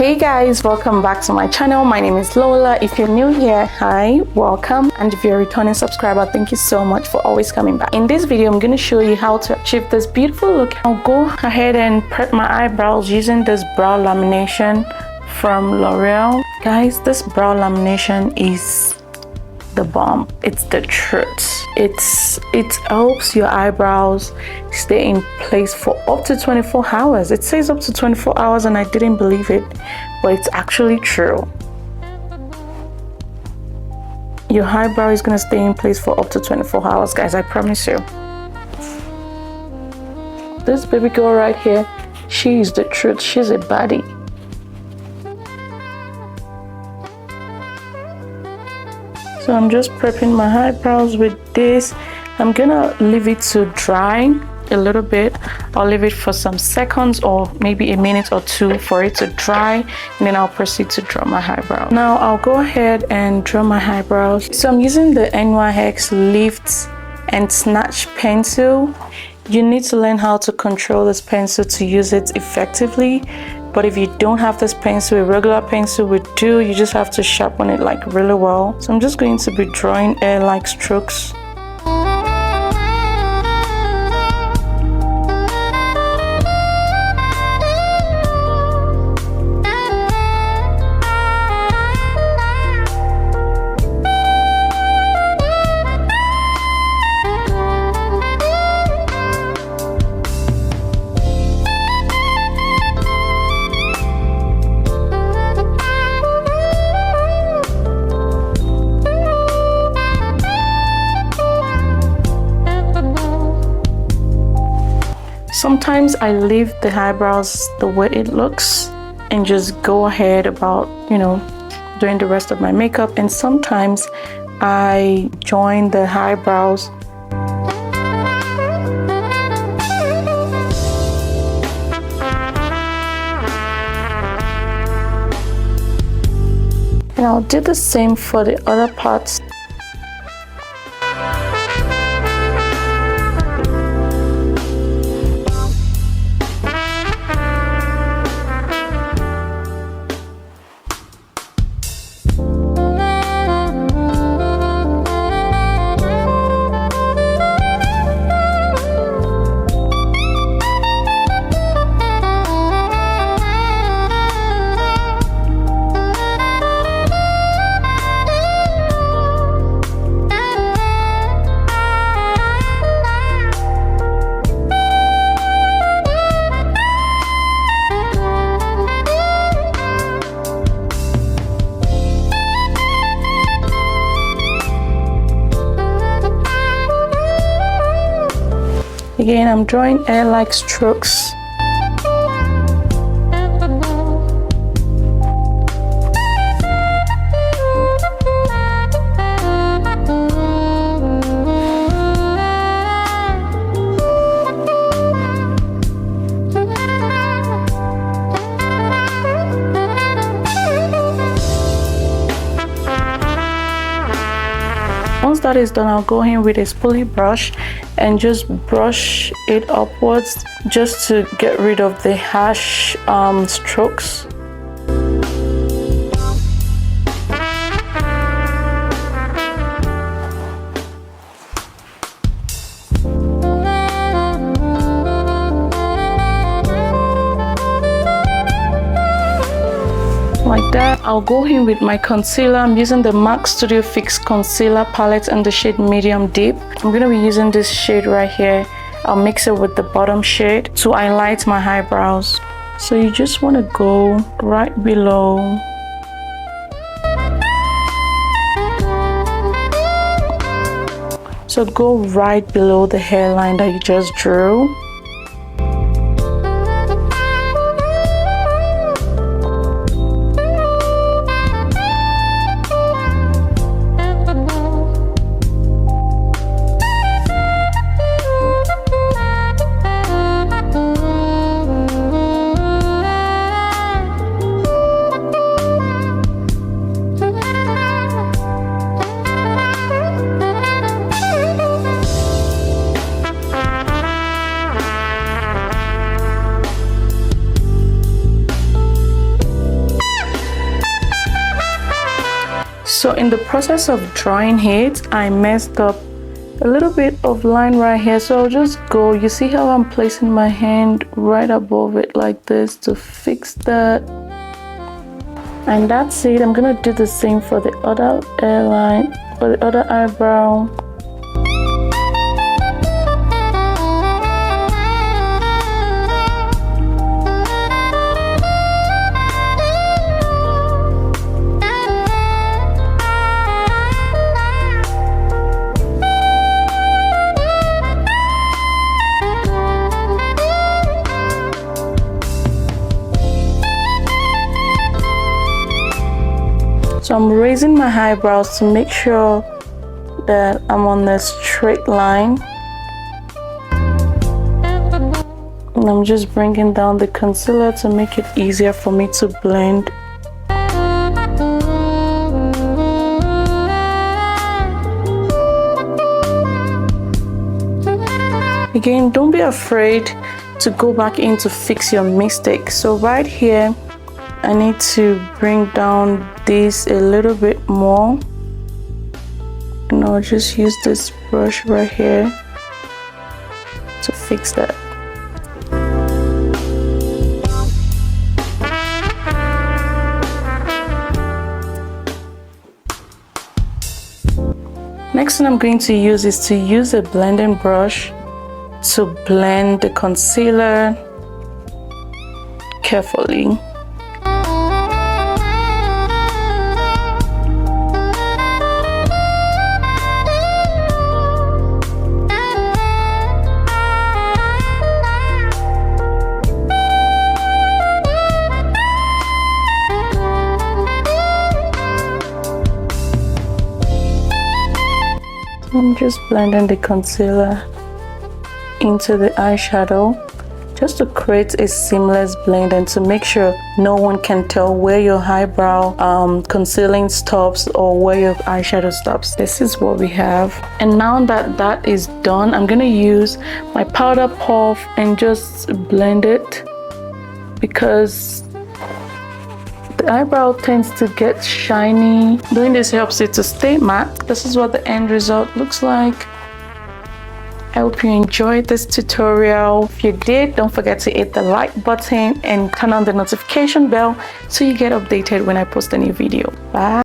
Hey guys, welcome back to my channel. My name is Lola. If you're new here, hi, welcome. And if you're a returning subscriber, thank you so much for always coming back. In this video, I'm going to show you how to achieve this beautiful look. I'll go ahead and prep my eyebrows using this brow lamination from L'Oreal. Guys, this brow lamination is the bomb. It's the truth. It helps your eyebrows stay in place for up to 24 hours. It says up to 24 hours and I didn't believe it, but it's actually true. Your eyebrow is going to stay in place for up to 24 hours, guys, I promise you. This baby girl right here, she is the truth. She's a baddie. So I'm just prepping my eyebrows with this. I'm gonna leave it to dry a little bit. I'll leave it for some seconds or maybe a minute or two for it to dry, and then I'll proceed to draw my eyebrow. Now I'll go ahead and draw my eyebrows. So I'm using the NYX Lift and Snatch pencil. You need to learn how to control this pencil to use it effectively. But if you don't have this pencil, a regular pencil would do. You just have to sharpen it like really well. So I'm just going to be drawing air-like strokes. Sometimes I leave the eyebrows the way it looks and just go ahead about, doing the rest of my makeup. And sometimes I join the eyebrows. And I'll do the same for the other parts. Again, I'm drawing air-like strokes. Once that is done, I'll go in with a spoolie brush and just brush it upwards just to get rid of the harsh strokes. Like that. I'll go in with my concealer. I'm using the MAC Studio Fix concealer palette in the shade medium deep. I'm going to be using this shade right here. I'll mix it with the bottom shade to highlight my eyebrows. So you just want to go right below. So go right below the hairline that you just drew. So in the process of drying it, I messed up a little bit of line right here, so I'll just go, you see how I'm placing my hand right above it like this to fix that. And that's it. I'm gonna do the same for the other hairline, for the other eyebrow. So I'm raising my eyebrows to make sure that I'm on a straight line. And I'm just bringing down the concealer to make it easier for me to blend. Again, don't be afraid to go back in to fix your mistake. So right here, I need to bring down this a little bit more, and I'll just use this brush right here to fix that. Next thing I'm going to use is to use a blending brush to blend the concealer carefully. I'm just blending the concealer into the eyeshadow just to create a seamless blend and to make sure no one can tell where your eyebrow concealing stops or where your eyeshadow stops. This is what we have. And now that that is done, I'm gonna use my powder puff and just blend it, because the eyebrow tends to get shiny. Doing this helps it to stay matte. This is what the end result looks like. I hope you enjoyed this tutorial. If you did, don't forget to hit the like button and turn on the notification bell so you get updated when I post a new video. Bye.